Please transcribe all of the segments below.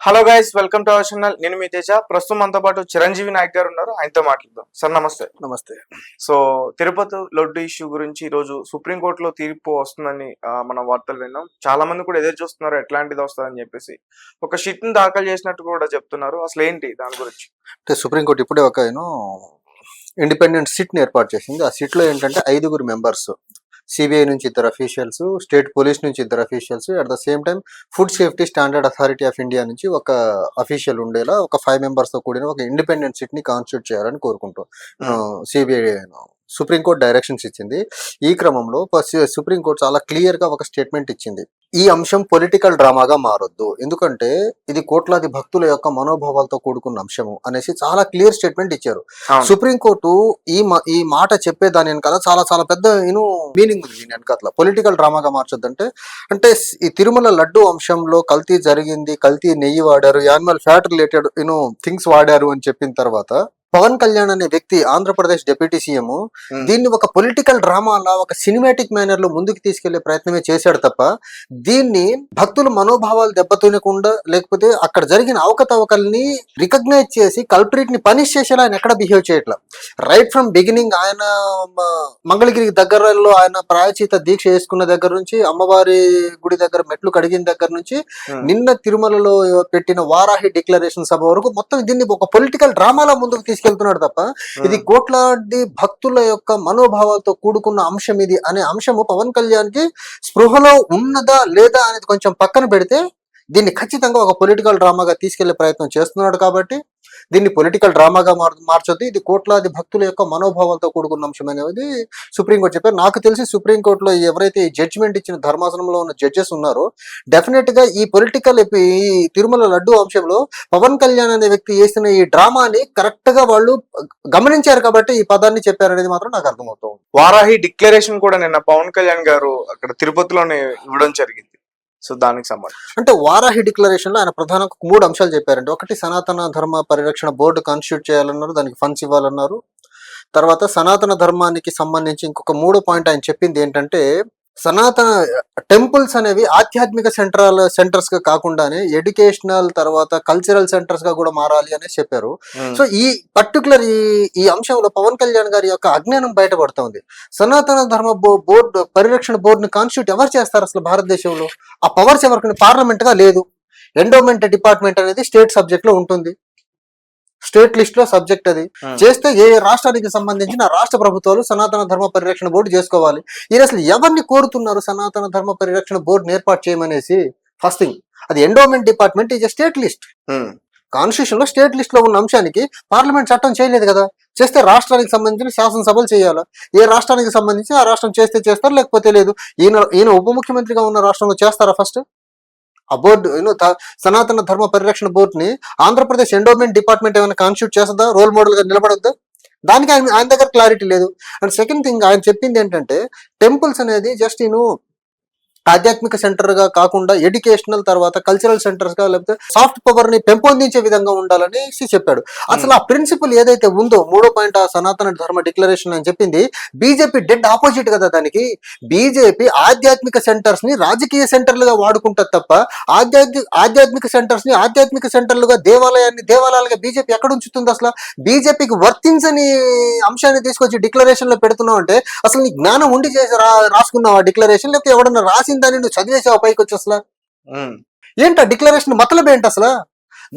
Hello guys, welcome to our channel. నేను మీ తేజ. ప్రస్తుతం మనతో పాటు చిరంజీవి నాయక్ గారు ఉన్నారు. ఆయనతో మాట్లాడదాం. సార్ నమస్తే. నమస్తే. సో తిరుపతి లడ్డు ఇష్యూ గురించి ఈ రోజు సుప్రీంకోర్టులో తీర్పు వస్తుందని మనం వార్తలు విన్నాం. చాలా మంది కూడా ఎదురు చూస్తున్నారు ఎట్లాంటిది వస్తుందని చెప్పేసి. ఒక షిట్ ని దాఖలు చేసినట్టు కూడా చెప్తున్నారు. అసలు ఏంటి దాని గురించి? అంటే సుప్రీంకోర్టు ఇప్పుడే ఒక ఇండిపెండెంట్ సిట్ని ఏర్పాటు చేసింది. ఆ సిట్లో ఏంటంటే 5 మెంబర్స్, సిబిఐ నుంచి 2 అఫీషియల్స్, స్టేట్ పోలీస్ నుంచి 2 officials, at the same time food safety standard authority of India నుంచి ఒక అఫీషియల్ ఉండేలా ఒక 5 మెంబర్స్తో కూడిన ఒక ఇండిపెండెంట్ సిట్ని కాన్స్టిట్యూట్ చేయాలని కోరుకుంటూ సిబిఐ సుప్రీంకోర్టు డైరెక్షన్స్ ఇచ్చింది. ఈ క్రమంలో సుప్రీంకోర్టు చాలా క్లియర్గా ఒక స్టేట్మెంట్ ఇచ్చింది. ఈ అంశం పొలిటికల్ డ్రామాగా మారొద్దు, ఎందుకంటే ఇది కోట్లాది భక్తుల యొక్క మనోభావాలతో కూడుకున్న అంశము అనేసి చాలా క్లియర్ స్టేట్మెంట్ ఇచ్చారు. సుప్రీంకోర్టు ఈ మాట చెప్పేదాని వెనకాల చాలా చాలా పెద్ద మీనింగ్ ఉంది. దీని వెనకాల పొలిటికల్ డ్రామాగా మార్చొద్దంటే అంటే ఈ తిరుమల లడ్డు అంశంలో కల్తీ జరిగింది, కల్తీ నెయ్యి వాడారు, యానిమల్ ఫ్యాట్ రిలేటెడ్ థింగ్స్ వాడారు అని చెప్పిన తర్వాత పవన్ కళ్యాణ్ అనే వ్యక్తి, ఆంధ్రప్రదేశ్ డిప్యూటీ సీఎం, దీన్ని ఒక పొలిటికల్ డ్రామాలా ఒక సినిమాటిక్ మేనర్ లో ముందుకు తీసుకెళ్లే ప్రయత్నమే చేశాడు తప్ప దీన్ని భక్తుల మనోభావాలు దెబ్బతినకుండా లేకపోతే అక్కడ జరిగిన అవకతవకల్ని రికగ్నైజ్ చేసి కల్ప్రిట్ ని పనిష్ చేసేలా ఆయన ఎక్కడ బిహేవ్ చేయట్లా. రైట్ ఫ్రమ్ బిగినింగ్ ఆయన మంగళగిరి దగ్గరలో ఆయన ప్రాయచిత దీక్ష చేసుకున్న దగ్గర నుంచి, అమ్మవారి గుడి దగ్గర మెట్లు కడిగిన దగ్గర నుంచి, నిన్న తిరుమలలో పెట్టిన వారాహి డిక్లరేషన్ సభ వరకు మొత్తం దీన్ని ఒక పొలిటికల్ డ్రామాలా ముందుకు తీసుకెళ్తున్నాడు తప్ప ఇది కోట్లాది భక్తుల యొక్క మనోభావాలతో కూడుకున్న అంశం ఇది అనే అంశము పవన్ కళ్యాణ్ కి స్పృహలో ఉన్నదా లేదా అనేది కొంచెం పక్కన పెడితే దీన్ని ఖచ్చితంగా ఒక పొలిటికల్ డ్రామాగా తీసుకెళ్లే ప్రయత్నం చేస్తున్నాడు. కాబట్టి దీన్ని పొలిటికల్ డ్రామాగా మార్చొద్దు, ఇది కోట్లాది భక్తుల యొక్క మనోభావాలతో కూడుకున్న అంశం అనేది సుప్రీంకోర్టు చెప్పారు. నాకు తెలిసి సుప్రీంకోర్టులో ఎవరైతే ఈ జడ్జిమెంట్ ఇచ్చిన ధర్మాసనంలో ఉన్న జడ్జెస్ ఉన్నారో డెఫినెట్ గా ఈ పొలిటికల్ ఈ తిరుమల లడ్డు అంశంలో పవన్ కళ్యాణ్ అనే వ్యక్తి చేసిన ఈ డ్రామాని కరెక్ట్ గా వాళ్ళు గమనించారు కాబట్టి ఈ పదాన్ని చెప్పారనేది మాత్రం నాకు అర్థమవుతుంది. వారాహి డిక్లరేషన్ కూడా నిన్న పవన్ కళ్యాణ్ గారు అక్కడ తిరుపతిలోనే ఇవ్వడం జరిగింది. సో దానికి సంబంధించి అంటే వారాహి డిక్లరేషన్ లో ఆయన ప్రధానంగా 3 అంశాలు చెప్పారంటే, ఒకటి సనాతన ధర్మ పరిరక్షణ బోర్డు కాన్స్టిట్యూట్ చేయాలన్నారు, దానికి ఫండ్స్ ఇవ్వాలన్నారు. తర్వాత సనాతన ధర్మానికి సంబంధించి ఇంకొక 3 పాయింట్ ఆయన చెప్పింది ఏంటంటే, సనాతన టెంపుల్స్ అనేవి ఆధ్యాత్మిక సెంటర్స్ గా కాకుండానే ఎడ్యుకేషనల్ తర్వాత కల్చరల్ సెంటర్స్ గా కూడా మారాలి అనేసి చెప్పారు. సో ఈ పర్టికులర్ ఈ అంశంలో పవన్ కళ్యాణ్ గారి యొక్క అజ్ఞానం బయటపడుతోంది. సనాతన ధర్మ బోర్డు పరిరక్షణ బోర్డుని కాన్స్టిట్యూట్ ఎవరు చేస్తారు అసలు భారతదేశంలో? ఆ పవర్స్ ఎవరికి పార్లమెంట్ గా లేదు. ఎండోమెంట్ డిపార్ట్మెంట్ అనేది స్టేట్ సబ్జెక్ట్ లో ఉంటుంది, స్టేట్ లిస్ట్ లో సబ్జెక్ట్ అది. చేస్తే ఏ రాష్ట్రానికి సంబంధించిన రాష్ట్ర ప్రభుత్వాలు సనాతన ధర్మ పరిరక్షణ బోర్డు చేసుకోవాలి. ఇది అసలు ఎవరిని కోరుతున్నారు సనాతన ధర్మ పరిరక్షణ బోర్డుని ఏర్పాటు చేయమనేసి? ఫస్ట్ థింగ్, అది endowment department is state list. Constitution లో స్టేట్ లిస్ట్ లో ఉన్న అంశానికి పార్లమెంట్ చట్టం చేయలేదు కదా. చేస్తే రాష్ట్రానికి సంబంధించిన శాసనసభలు చేయాలా? ఏ రాష్ట్రానికి సంబంధించి ఆ రాష్ట్రం చేస్తే చేస్తారు, లేకపోతే లేదు. ఈయన ఉప ముఖ్యమంత్రిగా ఉన్న రాష్ట్రంలో చేస్తారా? ఫస్ట్ ఆ బోర్డు సనాతన ధర్మ పరిరక్షణ బోర్డుని ఆంధ్రప్రదేశ్ ఎండోమెంట్ డిపార్ట్మెంట్ ఏమైనా కాన్స్టిట్యూట్ చేస్తుందా? రోల్ మోడల్ గా నిలబడద్దా? దానికి ఆయన దగ్గర క్లారిటీ లేదు. అండ్ సెకండ్ థింగ్ ఆయన చెప్పింది ఏంటంటే, టెంపుల్స్ అనేది జస్ట్ ఆధ్యాత్మిక సెంటర్ గా కాకుండా ఎడ్యుకేషనల్ తర్వాత కల్చరల్ సెంటర్స్ గా లేకపోతే సాఫ్ట్ పవర్ ని పెంపొందించే విధంగా ఉండాలని చెప్పాడు. అసలు ఆ ప్రిన్సిపల్ ఏదైతే ఉందో 3వ పాయింట్ ఆ సనాతన ధర్మ డిక్లరేషన్ అని చెప్పింది, బీజేపీ డెడ్ ఆపోజిట్ కదా దానికి. బీజేపీ ఆధ్యాత్మిక సెంటర్స్ ని రాజకీయ సెంటర్లుగా వాడుకుంటుంది తప్ప ఆధ్యాత్మిక సెంటర్స్ ని ఆధ్యాత్మిక సెంటర్లుగా దేవాలయాలుగా బీజేపీ ఎక్కడ ఉంచుతుంది? అసలు బీజేపీకి వర్తించని అంశాన్ని తీసుకొచ్చి డిక్లరేషన్ లో పెడుతున్నావు అంటే అసలు నీ జ్ఞానం ఉండి చేసి రాసుకున్నావు ఆ డిక్లరేషన్, లేకపోతే ఎవడన్నా రాసిన దాన్ని నువ్వు చదివేసావు పైకి వచ్చి? అసలు ఏంటి డిక్లరేషన్ మతలబ్ ఏంటి? అసలు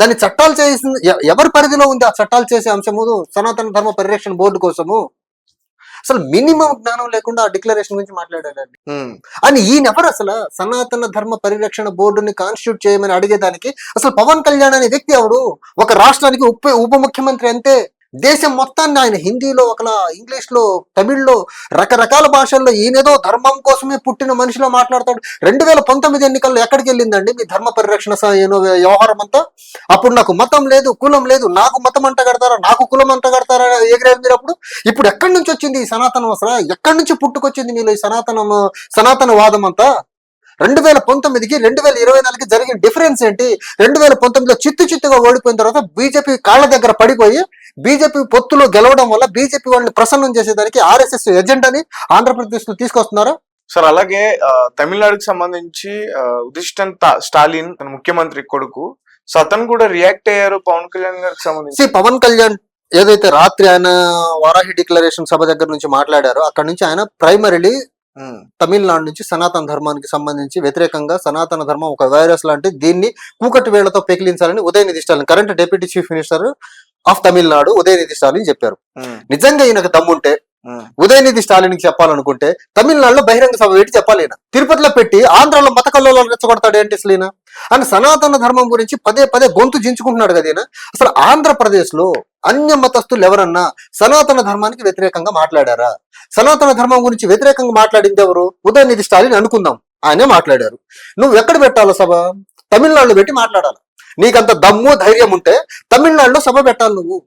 దాన్ని చట్టాలు చేసింది ఎవరి పరిధిలో ఉంది? ఆ చట్టాలు చేసే అంశము సనాతన ధర్మ పరిరక్షణ బోర్డు కోసము. అసలు మినిమం జ్ఞానం లేకుండా ఆ డిక్లరేషన్ గురించి మాట్లాడాలండి. అని ఈయనెవరు అసలు సనాతన ధర్మ పరిరక్షణ బోర్డుని కాన్స్టిట్యూట్ చేయమని అడిగేదానికి? అసలు పవన్ కళ్యాణ్ అనే వ్యక్తి ఎవడు? ఒక రాష్ట్రానికి ఉప ముఖ్యమంత్రి అంతే. దేశం మొత్తాన్ని ఆయన హిందీలో, ఒకలా ఇంగ్లీష్ లో, తమిళ్లో, రకరకాల భాషల్లో ఈయనేదో ధర్మం కోసమే పుట్టిన మనిషిలో మాట్లాడతాడు. 2019 ఎన్నికల్లో ఎక్కడికి వెళ్ళిందండి మీ ధర్మ పరిరక్షణ వ్యవహారం అంతా? అప్పుడు నాకు మతం లేదు, కులం లేదు, నాకు మతం అంట కడతారా, నాకు కులం అంట కడతారా ఎగిరేది మీరు అప్పుడు. ఇప్పుడు ఎక్కడి నుంచి వచ్చింది ఈ సనాతనం? అసలు ఎక్కడి నుంచి పుట్టుకొచ్చింది మీలో ఈ సనాతన వాదం అంతా? 2019కి 2024కి జరిగిన డిఫరెన్స్ ఏంటి? 2019లో చిత్తుగా ఓడిపోయిన తర్వాత బీజేపీ కాళ్ళ దగ్గర పడిపోయి బీజేపీ పొత్తులో గెలవడం వల్ల బీజేపీ వాళ్ళని ప్రసన్నం చేసేదానికి ఆర్ఎస్ఎస్ ఎజెండాని ఆంధ్రప్రదేశ్ లో తీసుకొస్తున్నారు. సార్ అలాగే తమిళనాడుకి సంబంధించి ఉదిష్టన్ స్టాలిన్ ముఖ్యమంత్రి కొడుకు సో అతను కూడా రియాక్ట్ అయ్యారు పవన్ కళ్యాణ్ గారికి సంబంధించి. See, పవన్ కళ్యాణ్ ఏదైతే రాత్రి ఆయన వారాహి డిక్లరేషన్ సభ దగ్గర నుంచి మాట్లాడారో అక్కడ నుంచి ఆయన ప్రైమరీలీ తమిళనాడు నుంచి సనాతన ధర్మానికి సంబంధించి వ్యతిరేకంగా సనాతన ధర్మం ఒక వైరస్ లాంటి దీన్ని కూకటి వేళ్లతో పెకిలించాలని Udhayanidhi Stalin current deputy chief minister of Tamil Nadu స్టాలిన్ చెప్పారు. నిజంగా ఈయనకు దమ్ముంటే ఉదయనిధి స్టాలిన్ కి చెప్పాలనుకుంటే తమిళనాడులో బహిరంగ సభ పెట్టి చెప్పాలి. ఈయన తిరుపతిలో పెట్టి ఆంధ్రాలో మత కల్లోలాలు రెచ్చగొడతాడు ఏంటి అసలు ఈయన? అని సనాతన ధర్మం గురించి పదే పదే గొంతు జించుకుంటున్నాడు కదా ఈయన. అసలు ఆంధ్రప్రదేశ్ లో అన్య మతస్థులు ఎవరన్నా సనాతన ధర్మానికి వ్యతిరేకంగా మాట్లాడారా? సనాతన ధర్మం గురించి వ్యతిరేకంగా మాట్లాడింది ఎవరు? ఉదయనిధి స్టాలిన్ అనుకుందాం, ఆయనే మాట్లాడారు. నువ్వు ఎక్కడ పెట్టాలో సభ? తమిళనాడులో పెట్టి మాట్లాడాలి. నీకంత దమ్ము ధైర్యం ఉంటే తమిళనాడులో సభ పెట్టాలి. నువ్వు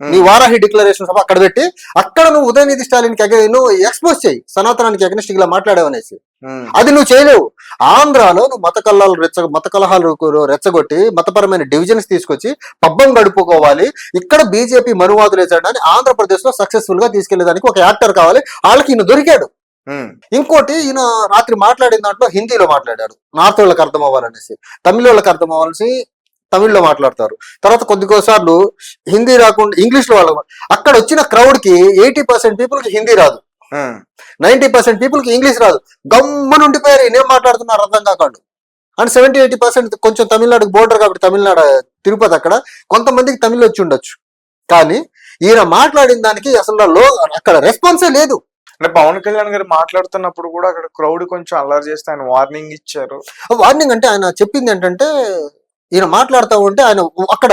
నీ వారాహి డిక్లరేషన్ సభ అక్కడ పెట్టి అక్కడ నువ్వు ఉదయనిధి స్టాలిన్ కి నువ్వు ఎక్స్పోజ్ చేయి, సనాతనానికి అగెనిస్ట్ ఇలా మాట్లాడావనేసి. అది నువ్వు చేయలేవు. ఆంధ్రాలో నువ్వు మత కలహాలు రెచ్చగొట్టి మతపరమైన డివిజన్స్ తీసుకొచ్చి పబ్బం గడుపుకోవాలి, ఇక్కడ బీజేపీ మనువాదులు వేసాడని ఆంధ్రప్రదేశ్ లో సక్సెస్ఫుల్ గా తీసుకెళ్లేదానికి ఒక యాక్టర్ కావాలి. వాళ్ళకి ఈయన దొరికాడు. ఇంకోటి, ఈయన రాత్రి మాట్లాడిన దాంట్లో హిందీలో మాట్లాడారు, నార్త్ వాళ్ళకి అర్థం అవ్వాలనేసి. తమిళ వాళ్ళకి అర్థం అవ్వాలనేసి తమిళ్లో మాట్లాడతారు. తర్వాత కొద్దికోసార్లు హిందీ రాకుండా ఇంగ్లీష్ లో వాళ్ళు. అక్కడ వచ్చిన క్రౌడ్ కి 80% పీపుల్ కి హిందీ రాదు, 90% పీపుల్ కి ఇంగ్లీష్ రాదు. గమ్మని ఉండిపోయారు, ఈయనేం మాట్లాడుతున్నారు అర్థం కాకుండా. అండ్ 70-80% కొంచెం తమిళనాడుకి బోర్డర్ కాబట్టి తమిళనాడు తిరుపతి, అక్కడ కొంతమందికి తమిళ్ వచ్చి ఉండొచ్చు. కానీ ఈయన మాట్లాడిన దానికి అసలు అక్కడ రెస్పాన్సే లేదు. అంటే పవన్ కళ్యాణ్ గారు మాట్లాడుతున్నప్పుడు కూడా అక్కడ క్రౌడ్ కొంచెం అల్లరి చేస్తే ఆయన వార్నింగ్ ఇచ్చారు. వార్నింగ్ అంటే ఆయన చెప్పింది ఏంటంటే, ఈయన మాట్లాడుతూ ఉంటే ఆయన అక్కడ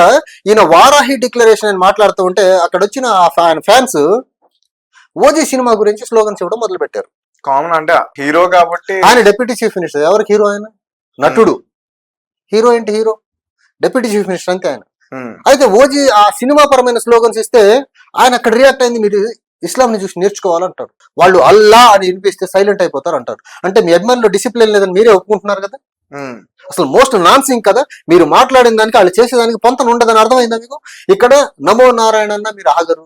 ఈయన వారాహి డిక్లరేషన్ అని మాట్లాడుతూ ఉంటే అక్కడ వచ్చిన ఆయన ఫ్యాన్స్ ఓజీ సినిమా గురించి స్లోగన్స్ ఇవ్వడం మొదలు పెట్టారు. కామన్ అంటే హీరో కాబట్టి. ఆయన డిప్యూటీ చీఫ్ మినిస్టర్. ఎవరికి హీరో? ఆయన నటుడు. హీరో ఏంటి? హీరో డిప్యూటీ చీఫ్ మినిస్టర్ అంతే ఆయన. అయితే ఓజీ ఆ సినిమా పరమైన స్లోగన్స్ ఇస్తే ఆయన అక్కడ రియాక్ట్ అయింది, మీరు ఇస్లాంని చూసి నేర్చుకోవాలంటారు. వాళ్ళు అల్లా అని వినిపిస్తే సైలెంట్ అయిపోతారు అంటారు. అంటే మీ అభిమానులు డిసిప్లిన్ లేదని మీరే ఒప్పుకుంటున్నారు కదా. అసలు మోస్ట్ నాన్ సింగ్ కదా మీరు మాట్లాడిన దానికి, వాళ్ళు చేసేదానికి పొంతన ఉండదని అర్థమైందా మీకు? ఇక్కడ నమో నారాయణ అన్న మీరు ఆగరు,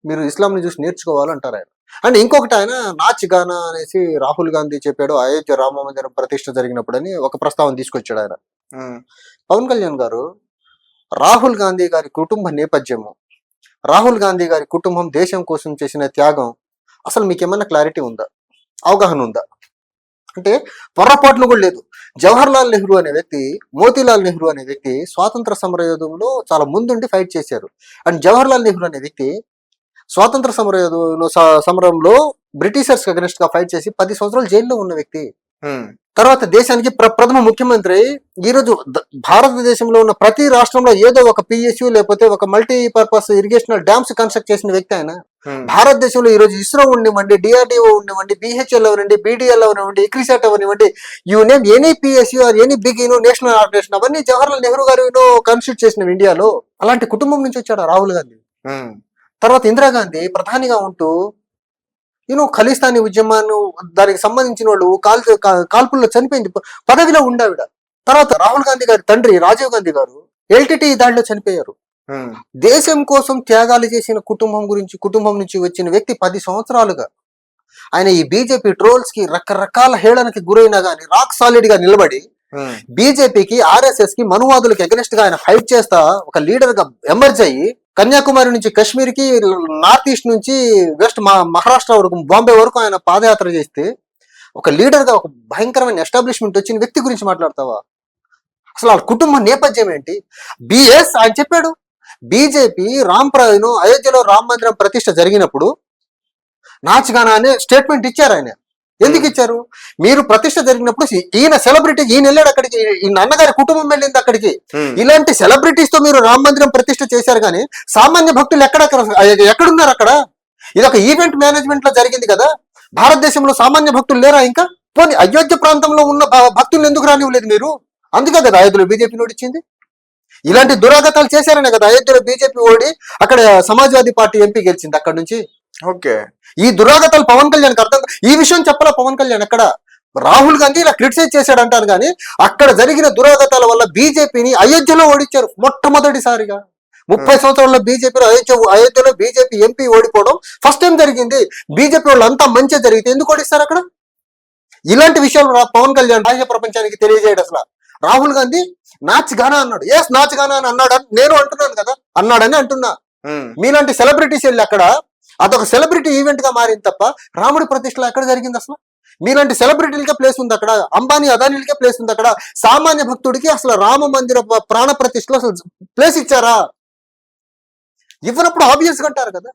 మీరు ఇస్లాంని చూసి నేర్చుకోవాలంటారు ఆయన. అండ్ ఇంకొకటి, ఆయన నాచ్ గానా అనేసి రాహుల్ గాంధీ చెప్పాడు అయోధ్య రామ మందిరం ప్రతిష్ఠ జరిగినప్పుడు అని ఒక ప్రస్తావన తీసుకొచ్చాడు ఆయన. పవన్ కళ్యాణ్ గారు రాహుల్ గాంధీ గారి కుటుంబ నేపథ్యము, రాహుల్ గాంధీ గారి కుటుంబం దేశం కోసం చేసిన త్యాగం అసలు మీకు ఏమైనా క్లారిటీ ఉందా, అవగాహన ఉందా? అంటే పొరపాటును కూడా లేదు. జవహర్లాల్ నెహ్రూ అనే వ్యక్తి, మోతీలాల్ నెహ్రూ అనే వ్యక్తి స్వాతంత్ర సమరయోధంలో చాలా ముందుండి ఫైట్ చేశారు. అండ్ జవహర్లాల్ నెహ్రూ అనే వ్యక్తి స్వాతంత్ర సమరంలో బ్రిటిషర్స్ అగెనిస్ట్ గా ఫైట్ చేసి 10 సంవత్సరాలు జైల్లో ఉన్న వ్యక్తి. తర్వాత దేశానికి ప్రథమ ముఖ్యమంత్రి. ఈరోజు భారతదేశంలో ఉన్న ప్రతి రాష్ట్రంలో ఏదో ఒక పిఎస్యు లేకపోతే ఒక మల్టీపర్పస్ ఇరిగేషనల్ డ్యామ్స్ కన్స్ట్రక్ట్ చేసిన వ్యక్తి ఆయన. భారతదేశంలో ఈ రోజు ఇస్రో ఉండివ్వండి, డిఆర్డిఓ ఉండివ్వండి, బిహెచ్ఎల్ అవనివ్వండి, బీడీఎల్ అవనివ్వండి, ఇక్రిసాట్ అవనివ్వండి, you name any PSU or any big national organisation, అవన్నీ జవహర్లాల్ నెహ్రూ గారు కన్స్టిట్యూట్ చేసిన ఇండియాలో. అలాంటి కుటుంబం నుంచి వచ్చాడు రాహుల్ గాంధీ. తర్వాత ఇందిరాగాంధీ ప్రధానిగా ఉంటూ ఖలిస్తానీ ఉద్యమాన్ని దానికి సంబంధించిన వాళ్ళు కాల్పుల్లో చనిపోయింది, పదవిలో ఉండావిడ. తర్వాత రాహుల్ గాంధీ గారి తండ్రి రాజీవ్ గాంధీ గారు ఎల్టీటీ దాడిలో చనిపోయారు. దేశం కోసం త్యాగాలు చేసిన కుటుంబం నుంచి వచ్చిన వ్యక్తి 10 సంవత్సరాలుగా ఆయన ఈ బీజేపీ ట్రోల్స్ కి రకరకాల హేళనకి గురైనా గానీ రాక్ సాలిడ్ గా నిలబడి బీజేపీకి, ఆర్ఎస్ఎస్ కి, మనువాదులకు అగెనిస్ట్ గా ఆయన ఫైట్ చేస్తా ఒక లీడర్ గా ఎమర్జ్ అయ్యి కన్యాకుమారి నుంచి కాశ్మీర్ కి, నార్త్ ఈస్ట్ నుంచి వెస్ట్ మహారాష్ట్ర వరకు, బాంబే వరకు ఆయన పాదయాత్ర చేస్తే ఒక లీడర్ గా ఒక భయంకరమైన ఎస్టాబ్లిష్మెంట్ వచ్చిన వ్యక్తి గురించి మాట్లాడతావా? అసలు వాళ్ళ కుటుంబ నేపథ్యం ఏంటి? బిఎస్ ఆయన చెప్పాడు, బీజేపీ అయోధ్యలో రామ మందిరం ప్రతిష్ఠ జరిగినప్పుడు నాచ్గానా అనే స్టేట్మెంట్ ఇచ్చారు ఆయన. ఎందుకు ఇచ్చారు? మీరు ప్రతిష్ఠ జరిగినప్పుడు ఈయన సెలబ్రిటీ, ఈయన వెళ్ళాడు అక్కడికి, ఈయన అన్నగారి కుటుంబం వెళ్ళింది అక్కడికి. ఇలాంటి సెలబ్రిటీస్ తో మీరు రామ మందిరం ప్రతిష్ఠ చేశారు కానీ సామాన్య భక్తులు ఎక్కడున్నారు అక్కడ? ఇది ఒక ఈవెంట్ మేనేజ్మెంట్ లో జరిగింది కదా. భారతదేశంలో సామాన్య భక్తులు లేరా? ఇంకా పోనీ అయోధ్య ప్రాంతంలో ఉన్న భక్తులను ఎందుకు రానివ్వలేదు మీరు? అందుకే కదా అయోధ్యలో బీజేపీ ఓడిచ్చింది. ఇలాంటి దురాగతాలు చేశారనే కదా అయోధ్యలో బీజేపీ ఓడి అక్కడ సమాజ్వాదీ పార్టీ ఎంపీ గెలిచింది అక్కడ నుంచి. ఓకే, ఈ దురాగతాలు పవన్ కళ్యాణ్ అర్థం, ఈ విషయం చెప్పాలా పవన్ కళ్యాణ్? ఎక్కడ రాహుల్ గాంధీ ఇలా క్రిటిసైజ్ చేశాడు అంటారు కానీ అక్కడ జరిగిన దురాగతాల వల్ల బీజేపీని అయోధ్యలో ఓడించారు మొట్టమొదటిసారిగా. 30 సంవత్సరాల్లో అయోధ్యలో బీజేపీ ఎంపీ ఓడిపోవడం ఫస్ట్ టైం జరిగింది. బీజేపీ వాళ్ళు అంతా మంచిగా జరిగితే ఎందుకు ఓడిస్తారు అక్కడ? ఇలాంటి విషయాలు పవన్ కళ్యాణ్ బాహ్య ప్రపంచానికి తెలియజేయడు. అసలు రాహుల్ గాంధీ నాచ్ గానా అన్నాడు. ఎస్ నాచ్ గానా అని అన్నాడు అని నేను అంటున్నాను కదా, అన్నాడని అంటున్నా. ఉమ్, మీలాంటి సెలబ్రిటీస్ వెళ్ళి అక్కడ అదొక సెలబ్రిటీ ఈవెంట్ గా మారింది తప్ప రాముడి ప్రతిష్టలో ఎక్కడ జరిగింది అసలు? మీలాంటి సెలబ్రిటీలకే ప్లేస్ ఉంది అక్కడ, అంబానీ అదానీలకే ప్లేస్ ఉంది అక్కడ. సామాన్య భక్తుడికి అసలు రామ మందిర ప్రాణ ప్రతిష్టలో అసలు ప్లేస్ ఇచ్చారా? ఇవ్వనప్పుడు ఆబ్వియస్ గా అంటారు కదా.